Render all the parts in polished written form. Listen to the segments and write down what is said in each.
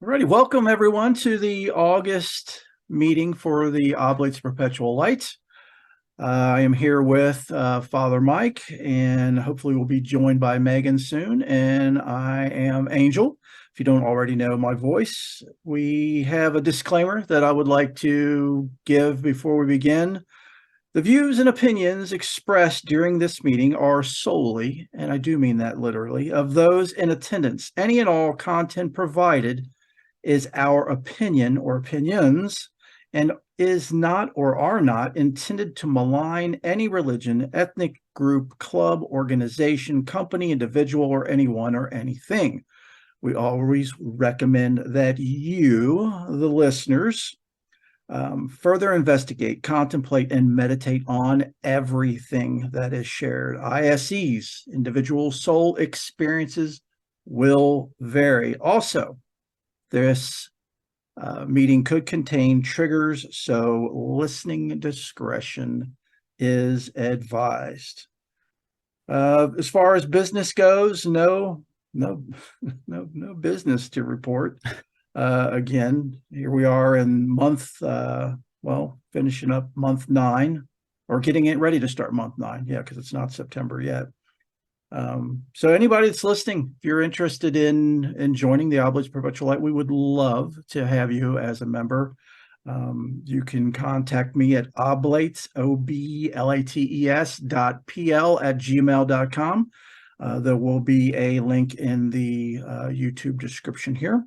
Alrighty, welcome everyone to the August meeting for the Oblates of Perpetual Light. I am here with Father Mike, and hopefully we'll be joined by Megan soon. And I am Angel. If you don't already know my voice, we have a disclaimer that I would like to give before we begin. The views and opinions expressed during this meeting are solely, and I do mean that literally, of those in attendance. Any and all content provided is our opinion or opinions and is not or are not intended to malign any religion, ethnic group, club, organization, company, individual, or anyone or anything. We always recommend that you, the listeners, further investigate, contemplate, and meditate on everything that is shared. ISEs, individual soul experiences, will vary. Also, this meeting could contain triggers, so listening discretion is advised. As far as business goes, no business to report. Again, here we are in finishing up month 9, or getting it ready to start month 9. Yeah, because it's not September yet. So anybody that's listening, if you're interested in joining the Oblates of Perpetual Light, we would love to have you as a member. You can contact me at oblates, oblates.pl@gmail.com. There will be a link in the YouTube description here.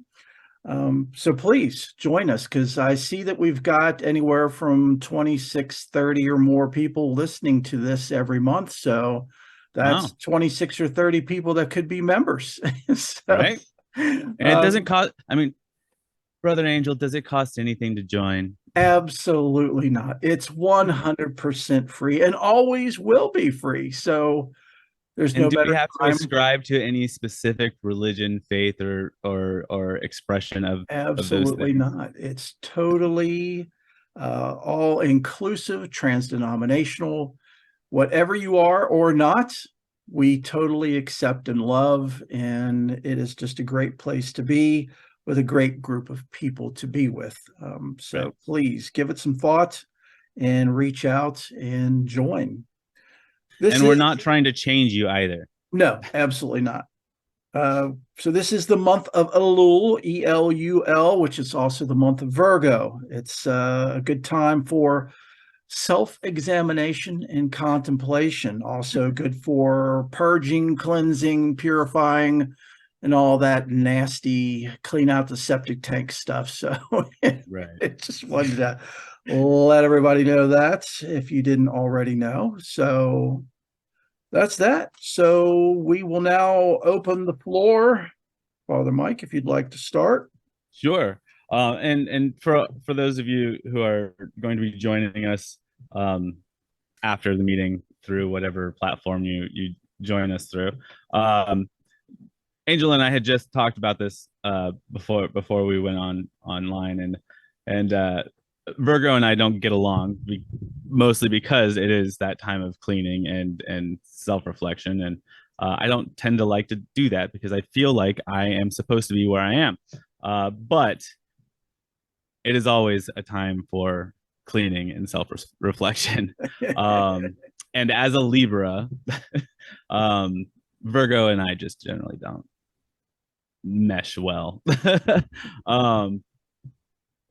So please join us, because I see that we've got anywhere from 26, 30 or more people listening to this every month. So that's Wow. 26 or 30 people that could be members. So, Right. And it doesn't cost, Brother Angel, does it cost anything to join? absolutely not. It's 100% free and always will be free. So there's And no do we better have to time. ascribe to any specific religion, faith, or expression of those Absolutely things? not. It's totally all inclusive, trans-denominational. Whatever you are or not, we totally accept and love. And it is just a great place to be, with a great group of people to be with. Right. So please give it some thought and reach out and join. This And we're is, not trying to change you either. no, absolutely not. So this is the month of Elul, Elul, which is also the month of Virgo. It's a good time for self-examination and contemplation. Also good for purging, cleansing, purifying, and all that nasty clean out the septic tank stuff. So Right. it just wanted to let everybody know that, if you didn't already know. So that's that. So we will now open the floor. Father Mike, if you'd like to start. Sure. And for those of you who are going to be joining us um, after the meeting through whatever platform you join us through, um, Angel and I had just talked about this before we went online, and Virgo and I don't get along mostly because it is that time of cleaning and self reflection, and I don't tend to like to do that because I feel like I am supposed to be where I am, but it is always a time for cleaning and self reflection. Um, and as a Libra, um, Virgo and I just generally don't mesh well. um,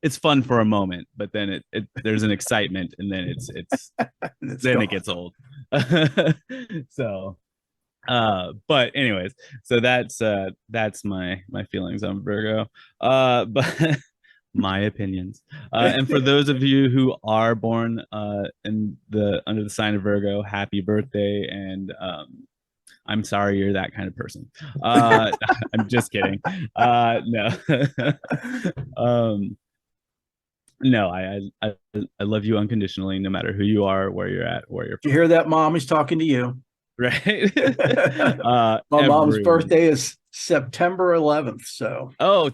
it's fun for a moment, but then it there's an excitement, and then it's It's then it gone. gets old. So, but anyways, so that's my feelings on Virgo. But my opinions. And for those of you who are born in the under the sign of Virgo, happy birthday, and I'm sorry you're that kind of person. I'm just kidding. No. um, no, I love you unconditionally, no matter who you are, where you're at, where you're You from. hear that, Mom? He's talking to you. Right? My mom's Everyone. birthday is September 11th. So, Oh,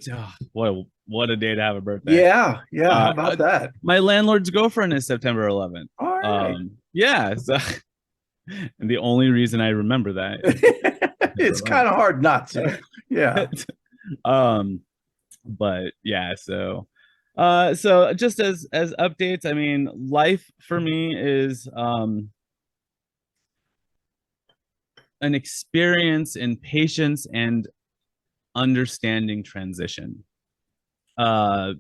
what a day to have a birthday. yeah. Yeah. How Uh, about that? my landlord's girlfriend is September 11th. All right. Yeah. So, and the only reason I remember that is September It's kind of hard not to. 11th. Yeah. um, But yeah, so just as updates, I mean, life for me is an experience in patience and understanding transition. Uh,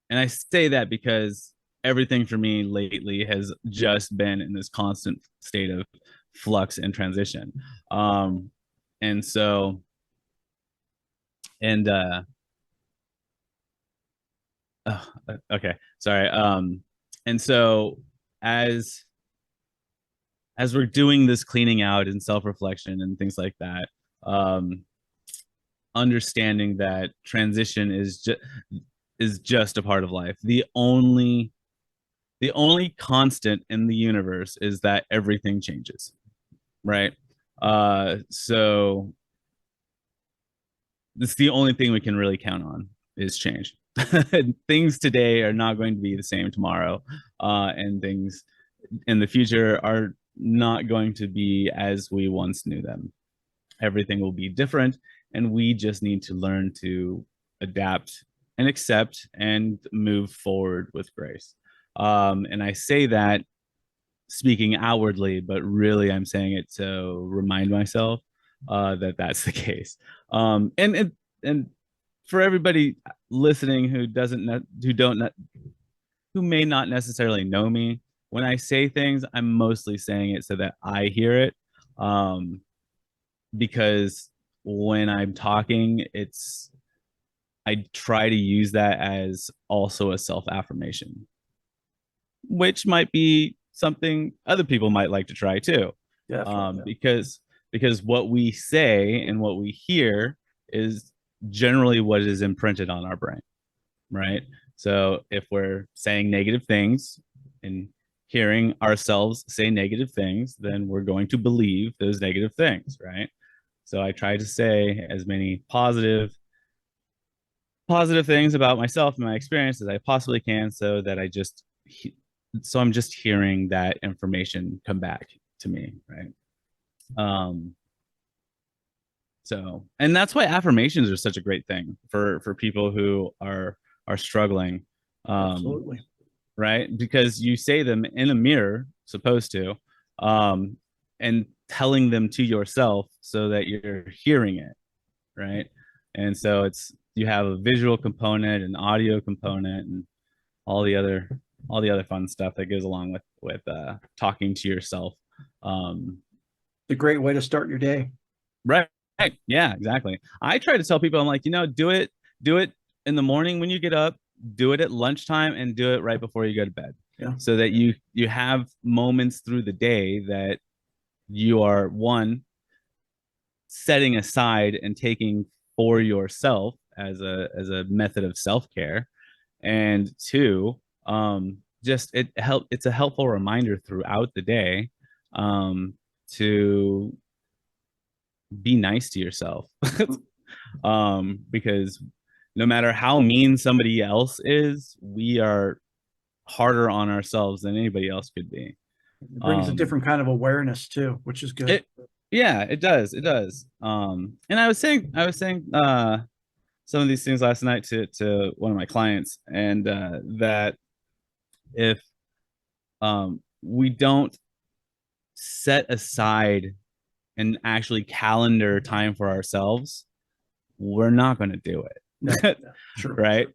and I say that because everything for me lately has just been in this constant state of flux and transition. Um, and so, and oh, okay, sorry. And so as as we're doing this cleaning out and self-reflection and things like that, um, understanding that transition is just a part of life. The only constant in the universe is that everything changes, right? So it's the only thing we can really count on is change. Things today are not going to be the same tomorrow, and things in the future are not going to be as we once knew them. Everything will be different, and we just need to learn to adapt and accept and move forward with grace. And I say that speaking outwardly, but really I'm saying it to remind myself that that's the case. And for everybody listening who doesn't who don't who may not necessarily know me, when I say things, I'm mostly saying it so that I hear it. Um, because when I'm talking, I try to use that as also a self affirmation, which might be something other people might like to try too. Definitely. Because what we say and what we hear is generally what is imprinted on our brain, right? So if we're saying negative things and hearing ourselves say negative things, then we're going to believe those negative things, right? So I try to say as many positive things about myself and my experience as I possibly can, so I'm just hearing that information come back to me, right? Um, and that's why affirmations are such a great thing for people who are struggling, um, Absolutely. right? Because you say them in a mirror, supposed to, um, and telling them to yourself so that you're hearing it, right? And so you have a visual component, an audio component, and all the other all the other fun stuff that goes along with talking to yourself. Um, It's a great way to start your day. right, right, yeah, exactly. I try to tell people, I'm like, do it in the morning when you get up, do it at lunchtime, and do it right before you go to bed, Yeah. so that you have moments through the day that you are one setting aside and taking for yourself as a method of self-care, and two, just it's a helpful reminder throughout the day, um to be nice to yourself. Because no matter how mean somebody else is, we are harder on ourselves than anybody else could be. It brings a um different kind of awareness too, which is good. it Yeah, it does. And I was saying some of these things last night to one of my clients, and that if we don't set aside and actually calendar time for ourselves, we're not going to do No, it. no, sure. Right?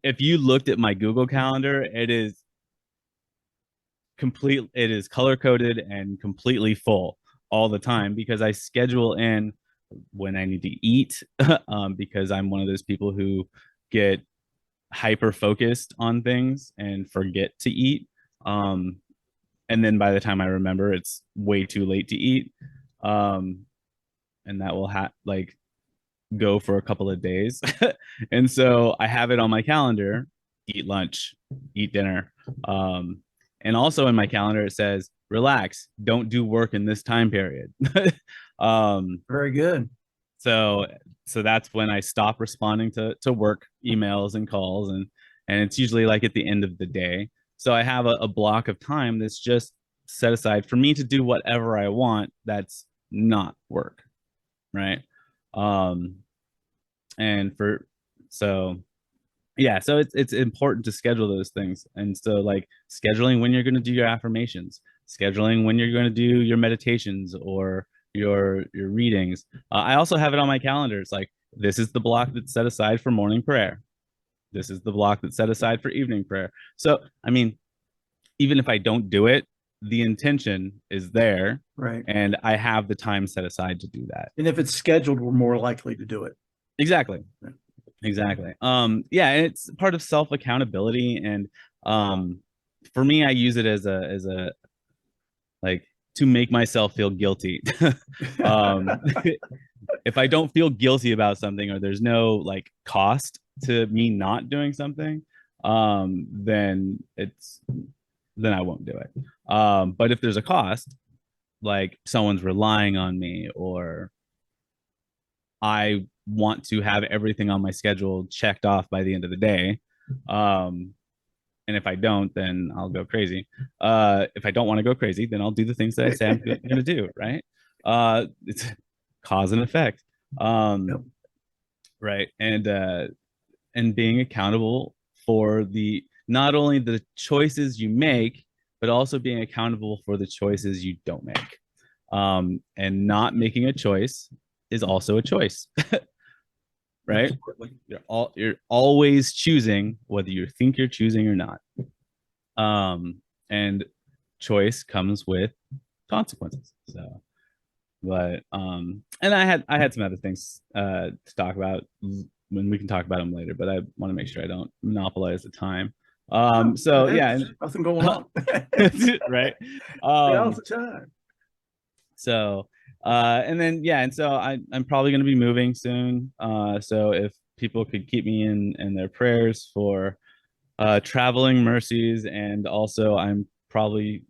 If you looked at my Google Calendar, it is color coded and completely full all the time, because I schedule in when I need to eat, because I'm one of those people who get hyper focused on things and forget to eat. Um, and then by the time I remember, it's way too late to eat. Um, and that will go for a couple of days. And so I have it on my calendar: eat lunch, eat dinner. Um, and also in my calendar, it says, relax, don't do work in this time period. um, Very good. so so that's when I stop responding to work emails and calls, and it's usually like at the end of the day. So I have a block of time that's just set aside for me to do whatever I want that's not work, right? Um, and So yeah, so it's important to schedule those things. And so like scheduling when you're going to do your affirmations, scheduling when you're going to do your meditations or your readings. I also have it on my calendar. It's like this is the block that's set aside for morning prayer. This is the block that's set aside for evening prayer. So I mean, even if I don't do it, the intention is there, Right. and I have the time set aside to do that. And if it's scheduled, we're more likely to do it. Exactly. Exactly. Yeah, and it's part of self accountability, and um for me I use it as a like to make myself feel guilty. um if I don't feel guilty about something, or there's no like cost to me not doing something, then I won't do it. But if there's a cost, like someone's relying on me, or I want to have everything on my schedule checked off by the end of the day. And if I don't, then I'll go crazy. If I don't want to go crazy, then I'll do the things that I say I'm going to do, right? It's cause and effect. Yep. Right. And being accountable for the not only the choices you make, but also being accountable for the choices you don't make. And not making a choice is also a choice. Right? You're always choosing whether you think you're choosing or not. And choice comes with consequences. So, but and I had some other things to talk about when we can talk about them later, but I want to make sure I don't monopolize the time. So yeah, nothing going on. Right. All the time. So and then yeah, and so I'm probably going to be moving soon. So if people could keep me in their prayers for traveling mercies, and also I'm probably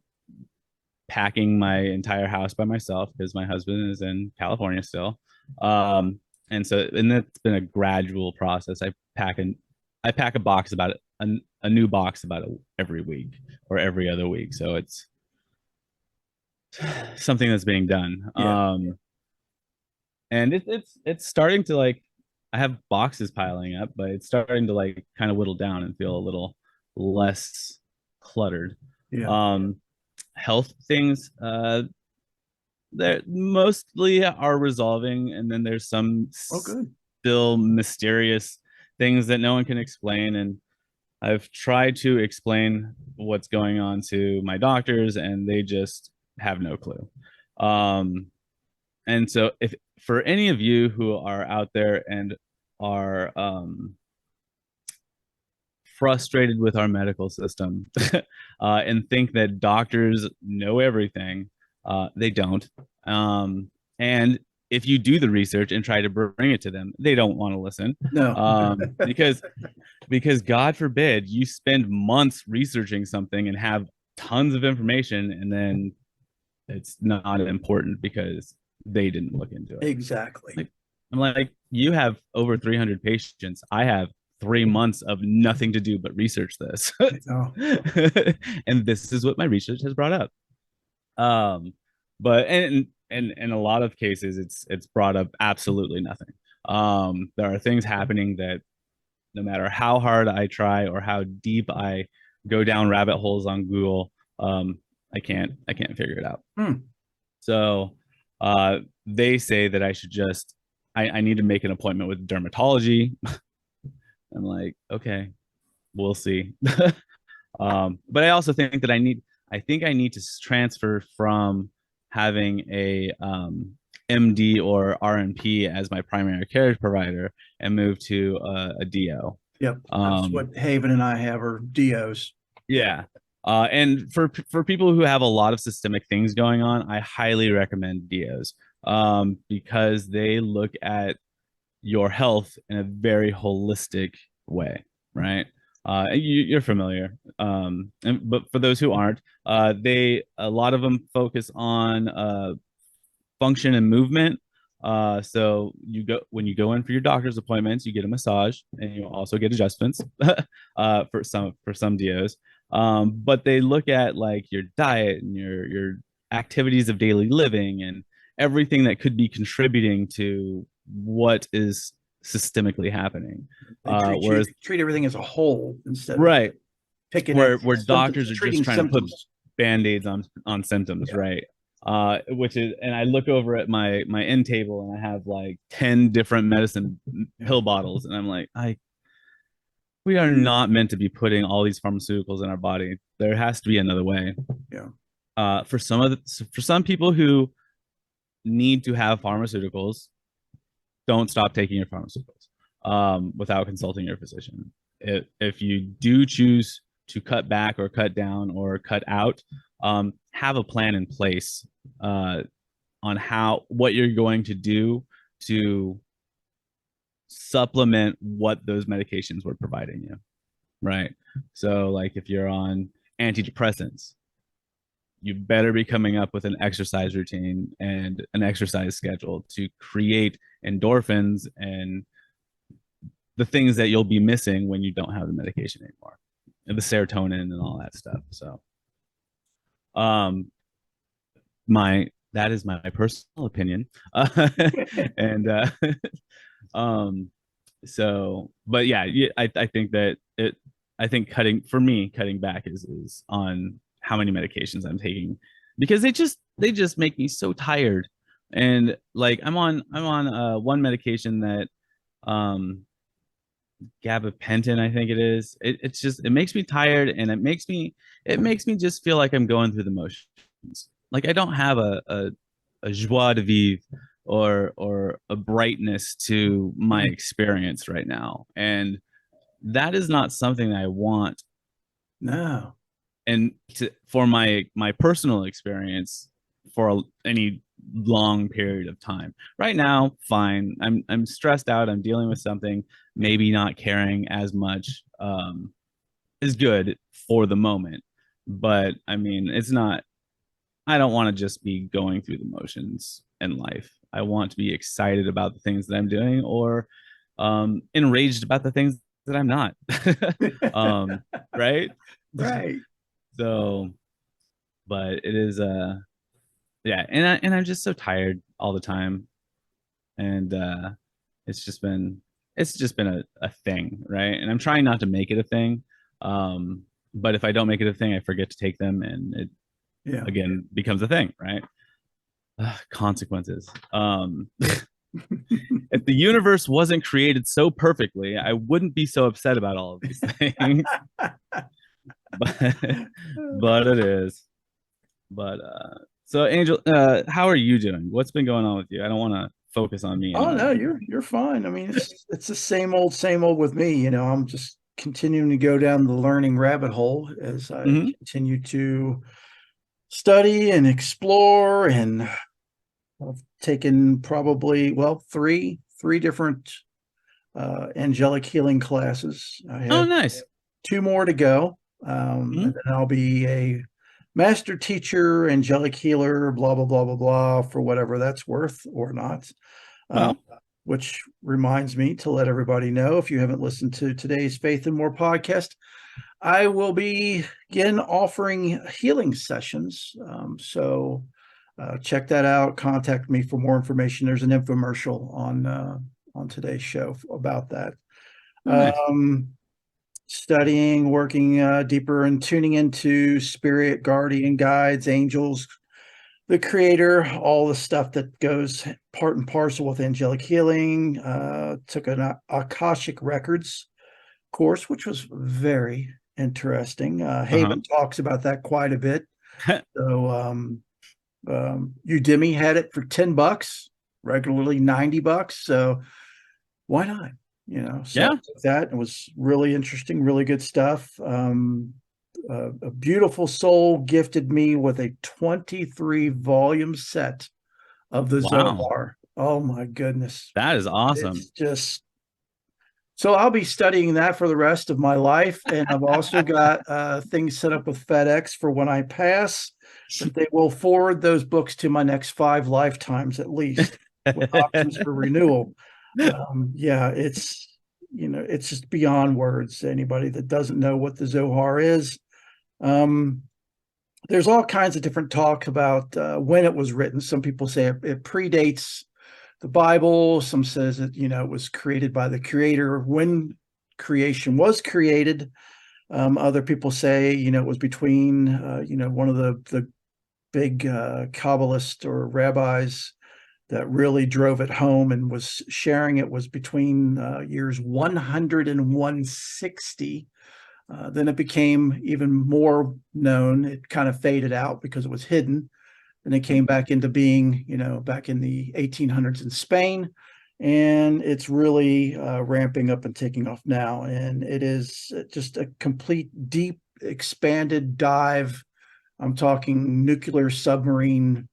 packing my entire house by myself because my husband is in California still. And so and that's been a gradual process. I pack a box about a new box about every week or every other week. So it's something that's being done. Yeah. And it's starting to like I have boxes piling up, but it's starting to like kind of whittle down and feel a little less cluttered. Yeah. Health things that mostly are resolving, and then there's some good. still mysterious things that no one can explain, and I've tried to explain what's going on to my doctors, and they just have no clue. And so if for any of you who are out there and are frustrated with our medical system and think that doctors know everything, they don't. And if you do the research and try to bring it to them, they don't want to listen. No. Because God forbid you spend months researching something and have tons of information, and then it's not important because they didn't look into it. Exactly. Like, I'm like, you have over 300 patients. I have 3 months of nothing to do but research this. Oh. And this is what my research has brought up. But and in a lot of cases it's brought up absolutely nothing. There are things happening that no matter how hard I try or how deep I go down rabbit holes on Google, I can't figure it out. So they say that I should just I need to make an appointment with dermatology. I'm like, okay, we'll see. But I also think that I think I need to transfer from having a MD or RNP as my primary care provider and move to a DO. Yep. That's what Haven and I have are DOs. Yeah. And for people who have a lot of systemic things going on, I highly recommend DOs because they look at your health in a very holistic way, right? You're familiar, but for those who aren't, a lot of them focus on function and movement. So when you go in for your doctor's appointments, you get a massage and you also get adjustments for some DOs. But they look at like your diet and your activities of daily living and everything that could be contributing to what is systemically happening. They treat you Whereas treat everything as a whole instead of right, picking at where symptoms, doctors are just treating trying to put symptoms. band-aids on symptoms, Yeah. right? Which is, and I look over at my end table and I have like 10 different medicine pill bottles, and I'm like, we are not meant to be putting all these pharmaceuticals in our body. There has to be another way. Yeah. For some people who need to have pharmaceuticals, don't stop taking your pharmaceuticals without consulting your physician. If you do choose to cut back or cut down or cut out, have a plan in place on what you're going to do to supplement what those medications were providing you, right? So, like if you're on antidepressants, you better be coming up with an exercise routine and an exercise schedule to create endorphins and the things that you'll be missing when you don't have the medication anymore, and the serotonin and all that stuff. So, um, that is my personal opinion, and um, so, but yeah, I think that I think cutting back is on how many medications I'm taking, because they just make me so tired, and like I'm on one medication that um gabapentin, I think it is. It makes me tired, and it makes me just feel like I'm going through the motions. Like I don't have a joie de vivre or a brightness to my experience right now, and that is not something I want. No. And for my personal experience for any long period of time. Right now, fine. I'm stressed out. I'm dealing with something. Maybe not caring as much is good for the moment. But I mean, it's not. I don't want to just be going through the motions in life. I want to be excited about the things that I'm doing, or enraged about the things that I'm not. um, right? Right. So, but it is yeah, and I'm just so tired all the time, and it's just been a thing, right? And I'm trying not to make it a thing, but if I don't make it a thing, I forget to take them, and it Yeah. again becomes a thing, right? Consequences. If the universe wasn't created so perfectly, I wouldn't be so upset about all of these things. but but it is. But so Angel, how are you doing? What's been going on with you? I don't want to focus on me Oh anymore. no, you're fine. I mean, it's the same old with me. I'm just continuing to go down the learning rabbit hole as I Hmm. continue to study and explore, and I've taken probably, well, three different angelic healing classes. I Oh, have nice. two more to go. And Hmm. then I'll be a master teacher, angelic healer, blah, blah, blah, blah, blah, for whatever that's worth or not. Um, Well, which reminds me to let everybody know, if you haven't listened to today's Faith and More podcast, I will be again offering healing sessions. So check that out. Contact me for more information. There's an infomercial on today's show about that. oh, nice. Um, Studying, working deeper and tuning into spirit, guardian, guides, angels, the creator, all the stuff that goes part and parcel with angelic healing. Took an Akashic Records course, which was very interesting. Uh-huh. Haven talks about that quite a bit. So Udemy had it for $10, regularly $90. So why not? So I Yeah. took that. It was really interesting, really good stuff. A beautiful soul gifted me with a 23 volume set of the Wow. Zohar. Oh my goodness. That is It's awesome. just so I'll be studying that for the rest of my life. And I've also got things set up with FedEx for when I pass, that they will forward those books to my next 5 lifetimes at least, with options for renewal. Yeah, it's just beyond words. Anybody that doesn't know what the Zohar is, um, there's all kinds of different talk about when it was written. Some people say it predates the Bible. Some says that, it was created by the creator when creation was created. Other people say, it was between, one of the big Kabbalist or rabbis that really drove it home and was sharing it was between years 100 and 160. Then it became even more known. It kind of faded out because it was hidden. And it came back into being, back in the 1800s in Spain. And it's really ramping up and taking off now. And it is just a complete, deep, expanded dive. I'm talking nuclear submarine,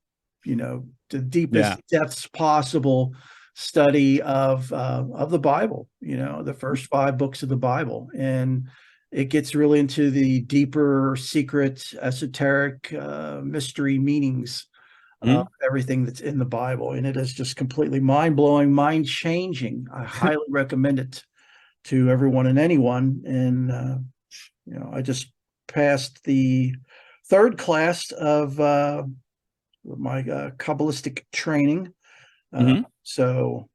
the deepest Yeah. depths possible study of the Bible, the first 5 books of the Bible. And it gets really into the deeper, secret, esoteric, mystery meanings of Mhm. everything that's in the Bible. And it is just completely mind blowing, mind changing. I highly recommend it to everyone and anyone. And, I just passed the third class of my Kabbalistic training. Mhm. So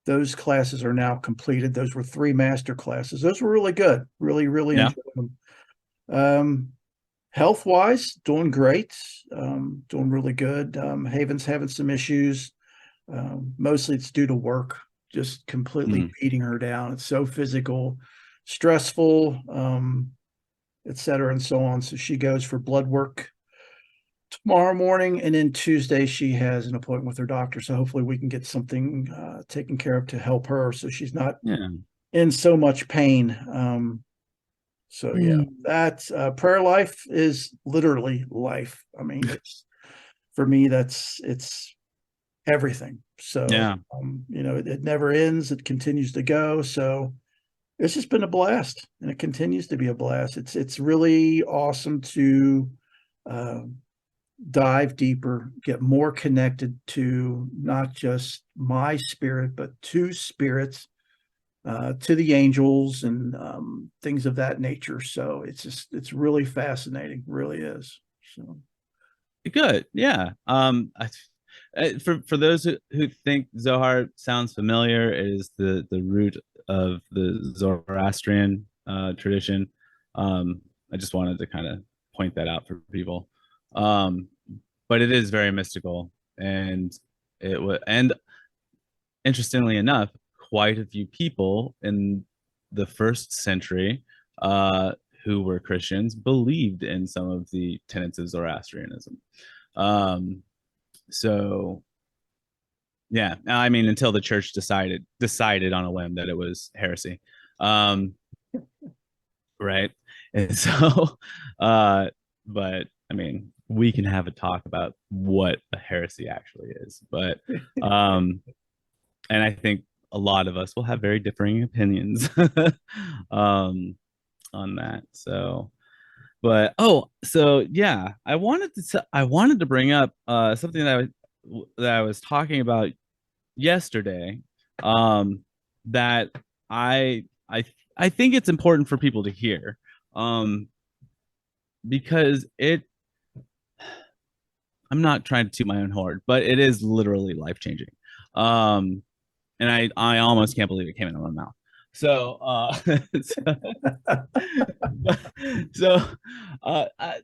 those classes are now completed. Those were 3 master classes. Those were really good. Really, really Yeah. enjoyed them. Health wise, doing great. Doing really good. Haven's having some issues. Mostly it's due to work, just completely Mhm. beating her down. It's so physical, stressful, et cetera, and so on. So she goes for blood work tomorrow morning, and then Tuesday she has an appointment with her doctor. So hopefully we can get something taken care of to help her, so she's not Yeah. in so much pain. So yeah, Mm. that prayer life is literally life. I mean, it's for me. It's everything. So Yeah. it never ends. It continues to go. So it's just been a blast, and it continues to be a blast. It's really awesome to uh, dive deeper, get more connected to not just my spirit, but to spirits, to the angels, and things of that nature. So it's really fascinating, really is. So Good. Yeah. For those who think Zohar sounds familiar, it is the root of the Zoroastrian tradition. I just wanted to kind of point that out for people. Um, but it is very mystical, and and interestingly enough, quite a few people in the first century uh, who were Christians believed in some of the tenets of Zoroastrianism. Um, so yeah, I mean, until the church decided on a whim that it was heresy, um, right? And so, uh, but I mean, we can have a talk about what a heresy actually is, but um, and I think a lot of us will have very differing opinions um, on that. So, but so yeah, I wanted to bring up something that I was talking about yesterday. Um, that I I I think it's important for people to hear, um, because I'm not trying to toot my own horn, but it is literally life changing. Um, and I almost can't believe it came out of my mouth. So so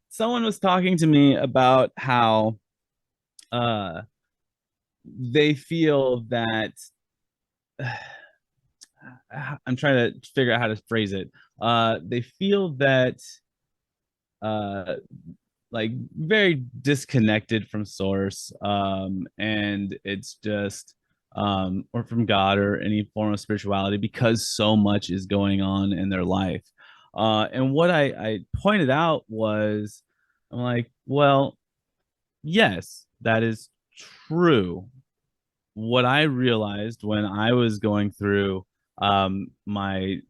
someone was talking to me about how uh they feel that I'm trying to figure out how to phrase it. They feel that uh like very disconnected from source, and it's just or from God or any form of spirituality because so much is going on in their life. And what I pointed out was, I'm like, well, yes, that is true. What I realized when I was going through my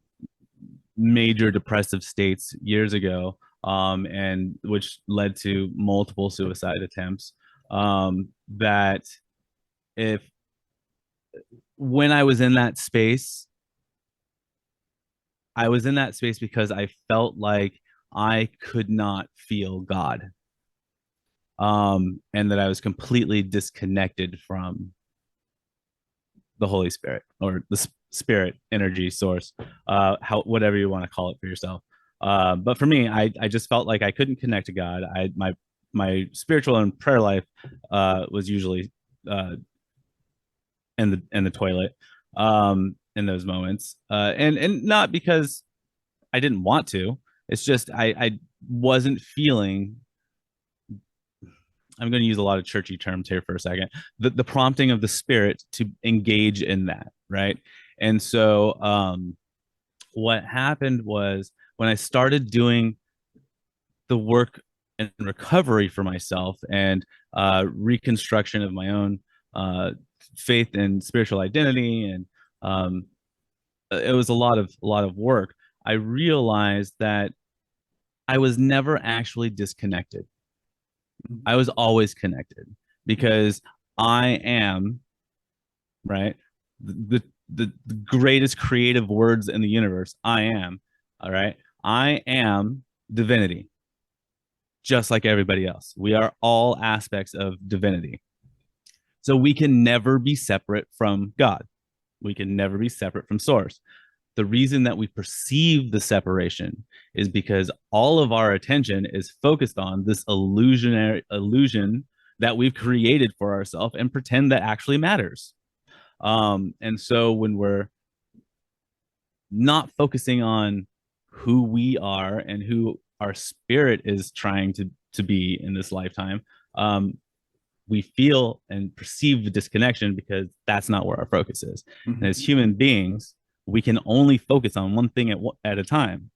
major depressive states years ago, and which led to multiple suicide attempts. That if when I was in that space, I was in that space because I felt like I could not feel God, and that I was completely disconnected from the Holy Spirit or the spirit energy source, how whatever you want to call it for yourself. But for me, I just felt like I couldn't connect to God. My spiritual and prayer life was usually uh, in the toilet in those moments, and not because I didn't want to. It's just I wasn't feeling. I'm going to use a lot of churchy terms here for a second. The prompting of the Spirit to engage in that, right? And so what happened was when I started doing the work and recovery for myself and reconstruction of my own faith and spiritual identity, and um, it was a lot of work. I realized that I was never actually disconnected. I was always connected because I am right the greatest creative words in the universe. I am, all right. I am divinity, just like everybody else. We are all aspects of divinity. So we can never be separate from God. We can never be separate from source. The reason that we perceive the separation is because all of our attention is focused on this illusion that we've created for ourselves and pretend that actually matters. And so when we're not focusing on who we are and who our spirit is trying to be in this lifetime, we feel and perceive the disconnection because that's not where our focus is. Mm-hmm. And as human beings, we can only focus on one thing at a time.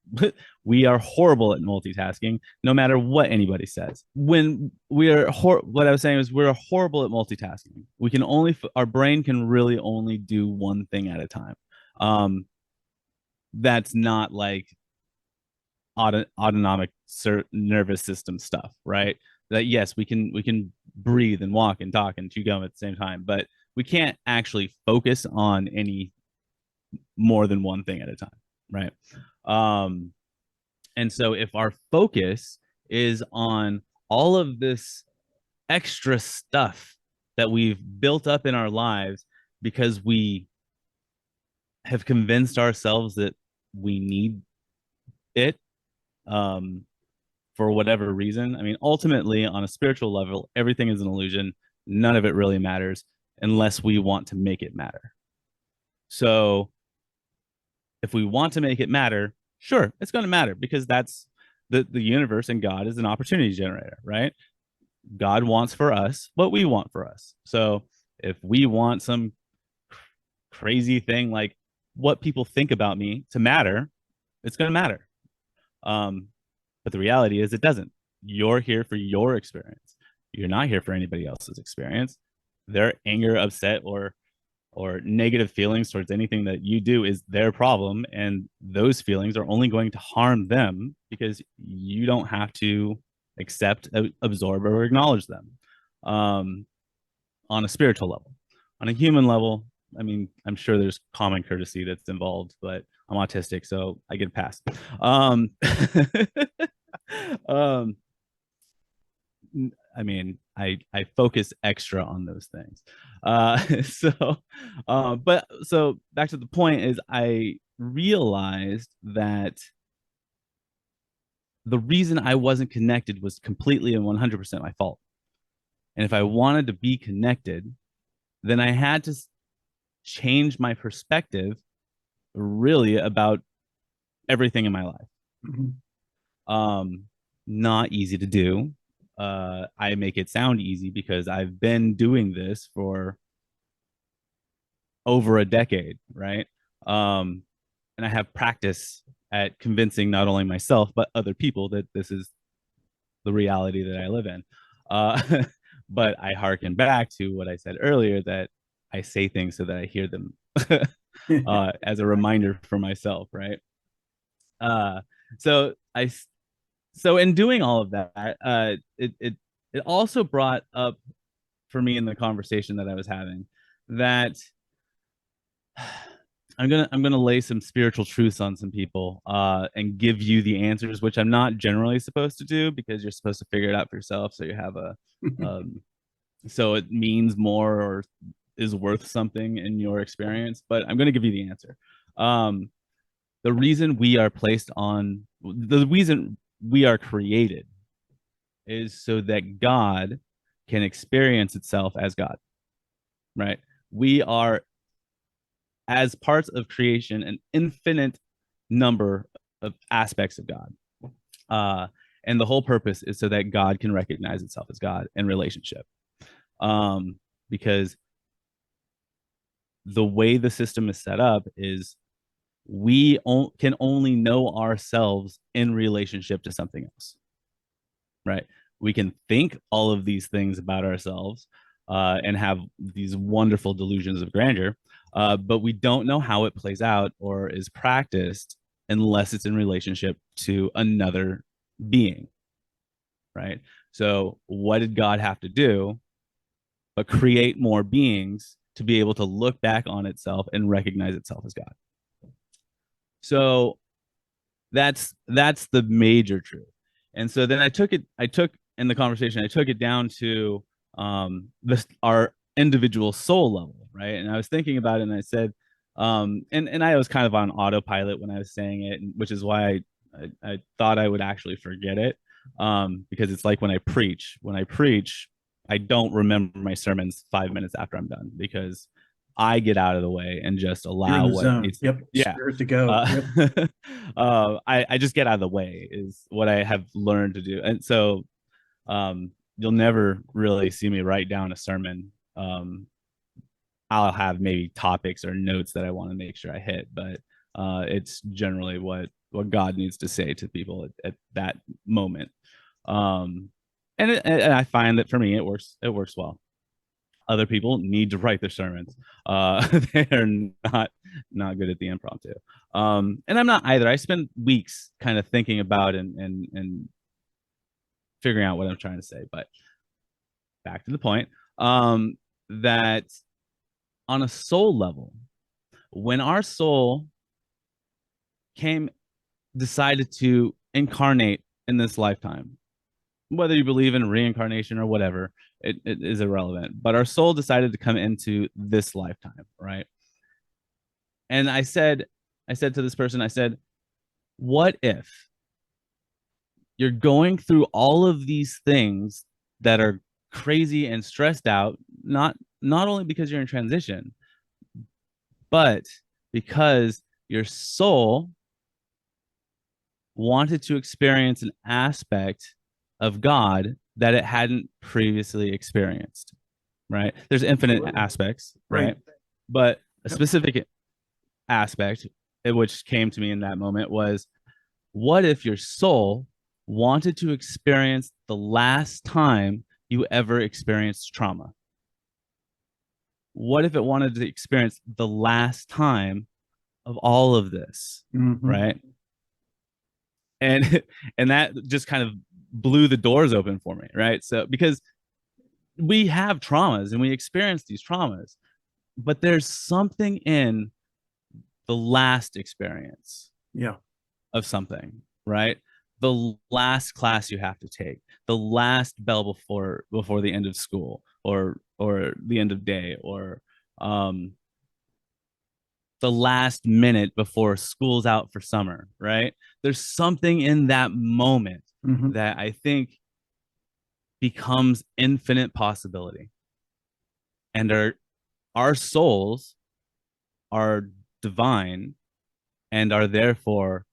We are horrible at multitasking, no matter what anybody says. When we are, what I was saying is we're horrible at multitasking. We can only, our brain can really only do one thing at a time. That's not like autonomic nervous system stuff, right? That yes, we can breathe and walk and talk and chew gum at the same time, but we can't actually focus on any more than one thing at a time, right? And so if our focus is on all of this extra stuff that we've built up in our lives because we have convinced ourselves that we need it, for whatever reason. I mean, ultimately, on a spiritual level, everything is an illusion. None of it really matters unless we want to make it matter. So if we want to make it matter, sure, it's going to matter because that's the universe, and God is an opportunity generator, right? God wants for us what we want for us. So if we want some crazy thing like what people think about me to matter, it's going to matter. But the reality is it doesn't. You're here for your experience. You're not here for anybody else's experience. Their anger, upset, or negative feelings towards anything that you do is their problem, and those feelings are only going to harm them because you don't have to accept, absorb, or acknowledge them. On a spiritual level. On a human level, I mean, I'm sure there's common courtesy that's involved, but I'm autistic, so I get past. um, I mean, I focus extra on those things. But so back to the point is I realized that the reason I wasn't connected was completely and 100% my fault. And if I wanted to be connected, then I had to change my perspective really about everything in my life. Mm-hmm. Not easy to do. I make it sound easy because I've been doing this for over a decade, right? And I have practice at convincing not only myself but other people that this is the reality that I live in. But I harken back to what I said earlier, that I say things so that I hear them as a reminder for myself, right? Uh, so I, so in doing all of that, it also brought up for me in the conversation that I was having that I'm gonna lay some spiritual truths on some people and give you the answers, which I'm not generally supposed to do because you're supposed to figure it out for yourself. So you have a so it means more, or is worth something in your experience, but I'm going to give you the answer. Um, the reason we are placed on the reason we are created is so that God can experience itself as God, right? We are, as parts of creation, an infinite number of aspects of God. Uh, and the whole purpose is so that God can recognize itself as God in relationship. Because the way the system is set up is can only know ourselves in relationship to something else, right? We can think all of these things about ourselves and have these wonderful delusions of grandeur, but we don't know how it plays out or is practiced unless it's in relationship to another being, right? So, what did God have to do but create more beings to be able to look back on itself and recognize itself as God? So, that's the major truth. And so then I took in the conversation, I took it down to this our individual soul level, right? And I was thinking about it and I said, and I was kind of on autopilot when I was saying it, which is why I thought I would actually forget it. Because it's like when I preach. When I preach, I don't remember my sermons 5 minutes after I'm done because I get out of the way and just You're in allow the what zone. needs to, Yep. yeah. Spirit to go. Uh, Yep. I just get out of the way is what I have learned to do. And so you'll never really see me write down a sermon. I'll have maybe topics or notes that I want to make sure I hit, but it's generally what God needs to say to people at that moment. Um, and I find that for me it works well. Other people need to write their sermons. They're not good at the impromptu. And I'm not either. I spend weeks kind of thinking about and figuring out what I'm trying to say. But back to the point, that on a soul level, when our soul came decided to incarnate in this lifetime, whether you believe in reincarnation or whatever, it is irrelevant. But our soul decided to come into this lifetime, right? And I said to this person, I said, what if you're going through all of these things that are crazy and stressed out, not only because you're in transition, but because your soul wanted to experience an aspect of God that it hadn't previously experienced, right? There's infinite aspects, right? Right. But a Yep. specific aspect, which came to me in that moment, was what if your soul wanted to experience the last time you ever experienced trauma? What if it wanted to experience the last time of all of this, Mm-hmm. right? And and that just kind of blew the doors open for me, right? So because we have traumas and we experience these traumas, but there's something in the last experience Yeah. of something, right? The last class you have to take, the last bell before the end of school or the end of day, or um the last minute before school's out for summer, right? There's something in that moment Mm-hmm. that I think becomes infinite possibility. And our souls are divine and are therefore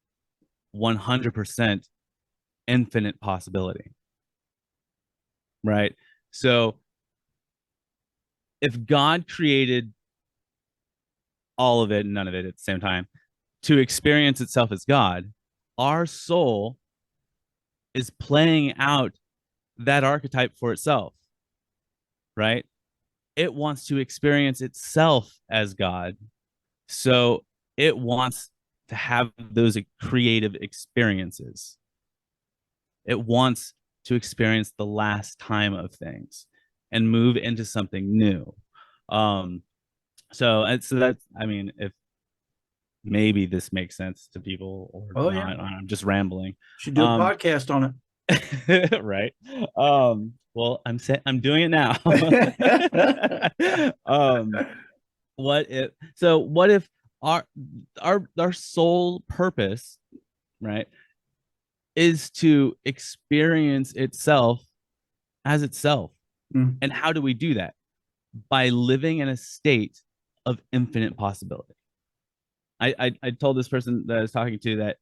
100% infinite possibility, right? So if God created all of it and none of it at the same time to experience itself as God, our soul is playing out that archetype for itself, right? It wants to experience itself as God. So it wants to have those creative experiences. It wants to experience the last time of things and move into something new. Um, so that's, I mean, if maybe this makes sense to people or Oh yeah. not, I'm just rambling. Should do a Um, podcast on it. Right. Well, I'm doing it now. um, what if our our sole purpose, right, is to experience itself as itself? Mm, And how do we do that? By living in a state of infinite possibility. I told this person that I was talking to that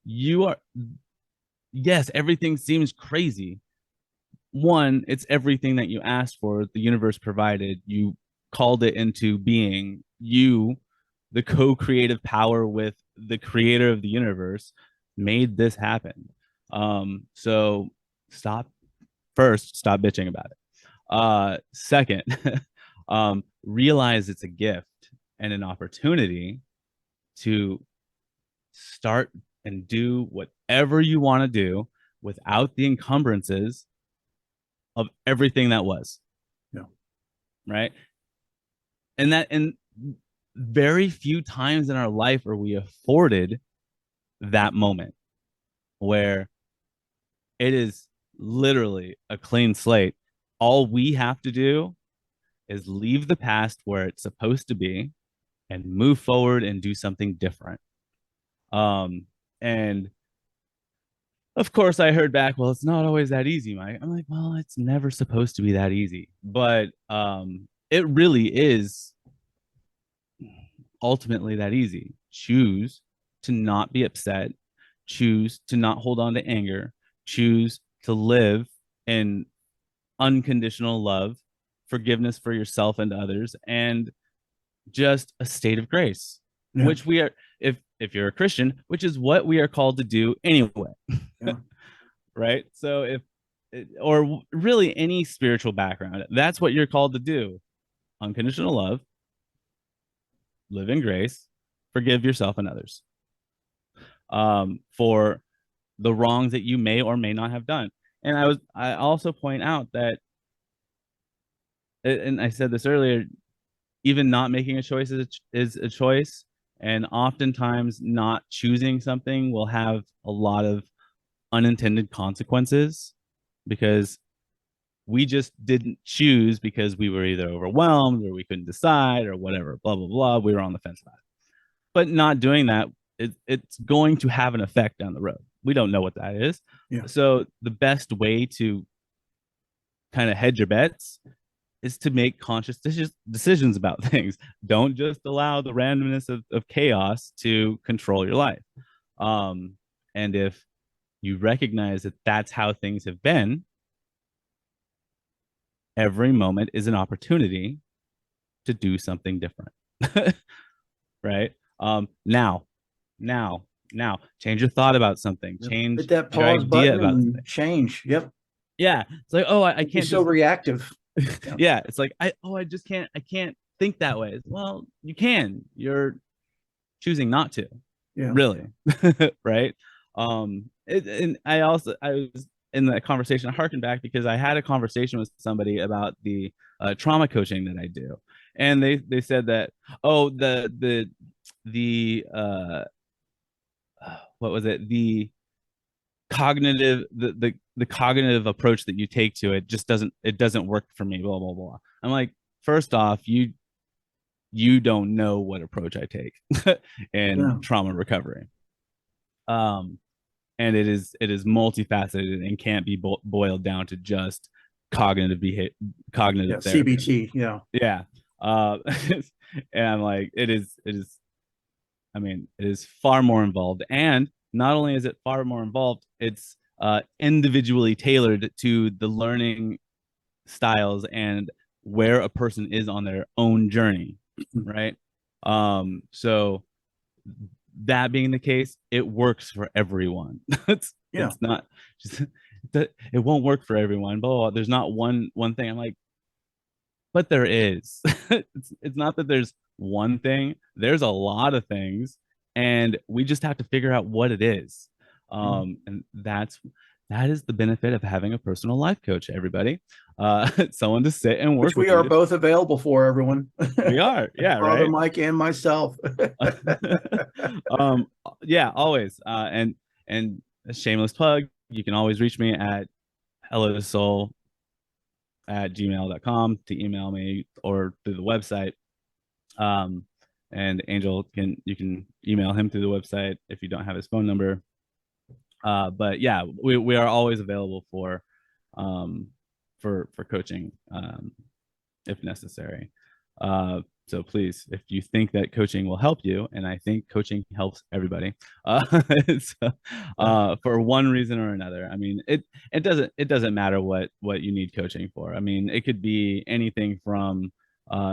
you are, yes, everything seems crazy. One, it's everything that you asked for, the universe provided, you called it into being. You, the co-creative power with the creator of the universe, made this happen. So stop stop bitching about it. Second, realize it's a gift and an opportunity to start and do whatever you want to do without the encumbrances of everything that was. yeah. Right. And very few times in our life are we afforded that moment where it is literally a clean slate. All we have to do is leave the past where it's supposed to be and move forward and do something different. And of course, I heard back, well, it's not always that easy, Mike. I'm like, well, it's never supposed to be that easy, but it really is ultimately that easy. Choose to not be upset, choose to not hold on to anger, choose to live in unconditional love, forgiveness for yourself and others, and just a state of grace, Yeah. which we are, if you're a Christian, which is what we are called to do anyway. Yeah. Right? So if, or really any spiritual background, that's what you're called to do. Unconditional love, live in grace, forgive yourself and others, for the wrongs that you may or may not have done. And I also point out that, and I said this earlier, even not making a choice is a choice. And oftentimes not choosing something will have a lot of unintended consequences because we just didn't choose because we were either overwhelmed or we couldn't decide or whatever, blah, blah, blah. We were on the fence about it. But not doing that, it's going to have an effect down the road. We don't know what that is. Yeah. So the best way to kind of hedge your bets is to make conscious decisions about things. Don't just allow the randomness of chaos to control your life. And if you recognize that that's how things have been, every moment is an opportunity to do something different. Right? Now, now, now, change your thought about something, Yep. change Hit that your pause idea button about something. and change. Yep. Yeah. It's like, oh, I Don't be can't so just, reactive. Yeah. yeah. It's like, I just can't, I can't think that way. Well, you can. You're choosing not to, Yeah. really. Right. And I was in that conversation, I harkened back because I had a conversation with somebody about the trauma coaching that I do. And they said that, oh, the what was it, the cognitive approach that you take to it just doesn't work for me, blah blah blah. I'm like, first off, you don't know what approach I take in Yeah. trauma recovery. um and it is multifaceted and can't be boiled down to just Yeah. cognitive therapy. CBT. Yeah. Yeah. uh and I'm like, it is, I mean, it is far more involved. And not only is it far more involved, it's individually tailored to the learning styles and where a person is on their own journey. Right. So that being the case, it works for everyone. Yeah. It's not just, it won't work for everyone. But there's not one thing. I'm like, but there is. It's not that there's one thing. There's a lot of things, and we just have to figure out what it is. And that is the benefit of having a personal life coach. Everybody, someone to sit and Which work we with are you. both available for, everyone. We are, yeah, Father right. Mike and myself. um, yeah, always. And a shameless plug. You can always reach me at hellosoul@gmail.com to email me or through the website. Um, and Angel you can email him through the website if you don't have his phone number. But yeah, we are always available um, for coaching if necessary. So please, if you think that coaching will help you, and I think coaching helps everybody, so, for one reason or another. I mean, it doesn't matter what you need coaching for. I mean, it could be anything from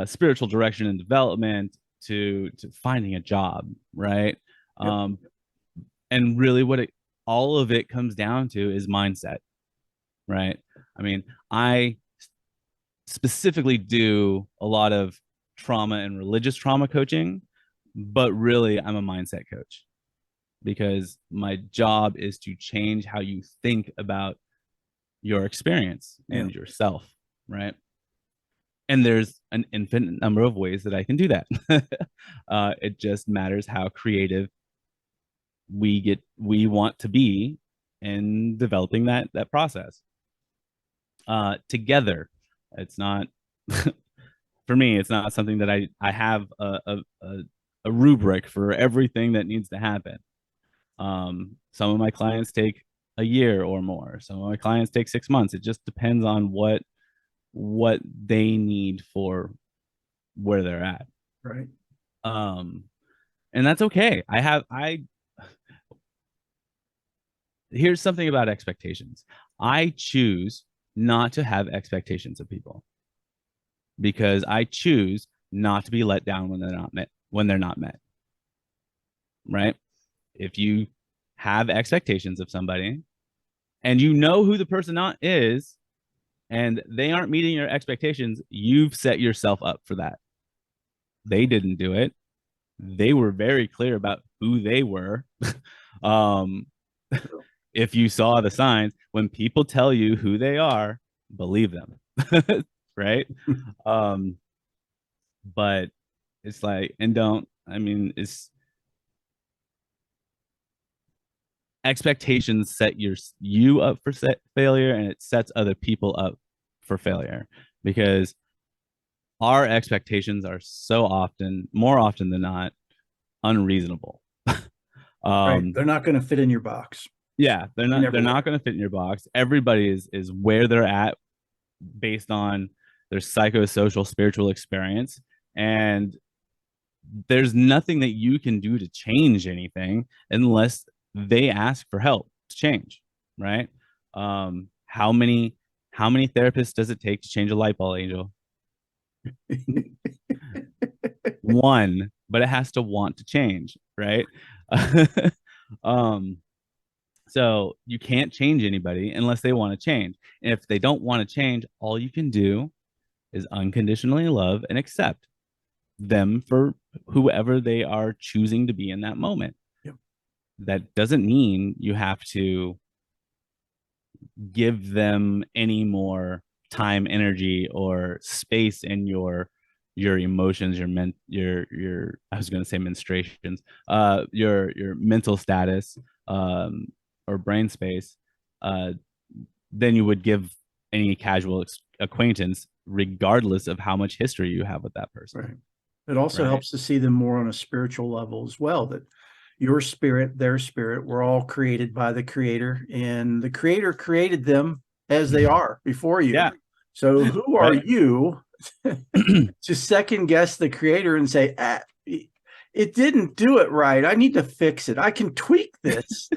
spiritual direction and development to finding a job, right? Yep. And really, all of it comes down to is mindset, right? I mean, I specifically do a lot of trauma and religious trauma coaching, but really I'm a mindset coach because my job is to change how you think about your experience Yeah. and yourself, right? And there's an infinite number of ways that I can do that. It just matters how creative we want to be in developing that process together. It's not for me, it's not something that I have a rubric for everything that needs to happen. Some of my clients take a year or more. Some of my clients take 6 months. It just depends on what they need for where they're at. Right. Um, and that's okay. I here's something about expectations. I choose not to have expectations of people because I choose not to be let down when they're not met. Right? If you have expectations of somebody and you know who the person not is and they aren't meeting your expectations, you've set yourself up for that. They didn't do it. They were very clear about who they were. um, if you saw the signs, when people tell you who they are, believe them. Right? Um, but it's like, and don't, I mean, it's expectations set you up for failure, and it sets other people up for failure because our expectations are so often, more often than not, unreasonable. Right. um They're not going to fit in your box. yeah, they're They not never they're will. not going to fit in your box. Everybody is where they're at based on their psychosocial spiritual experience, and there's nothing that you can do to change anything unless they ask for help to change, right? How many therapists does it take to change a light bulb, Angel? One, but it has to want to change, right? um, so you can't change anybody unless they want to change. And if they don't want to change, all you can do is unconditionally love and accept them for whoever they are choosing to be in that moment. Yep. That doesn't mean you have to give them any more time, energy, or space in your emotions, your I was going to say menstruations, your mental status, or brain space, uh, than you would give any casual acquaintance, regardless of how much history you have with that person. Right. It also Right. helps to see them more on a spiritual level as well, that your spirit, their spirit, we're all created by the creator, and the creator created them as they are before you. Yeah. So who are Right. you to second guess the creator and say, it didn't do it right. I need to fix it. I can tweak this.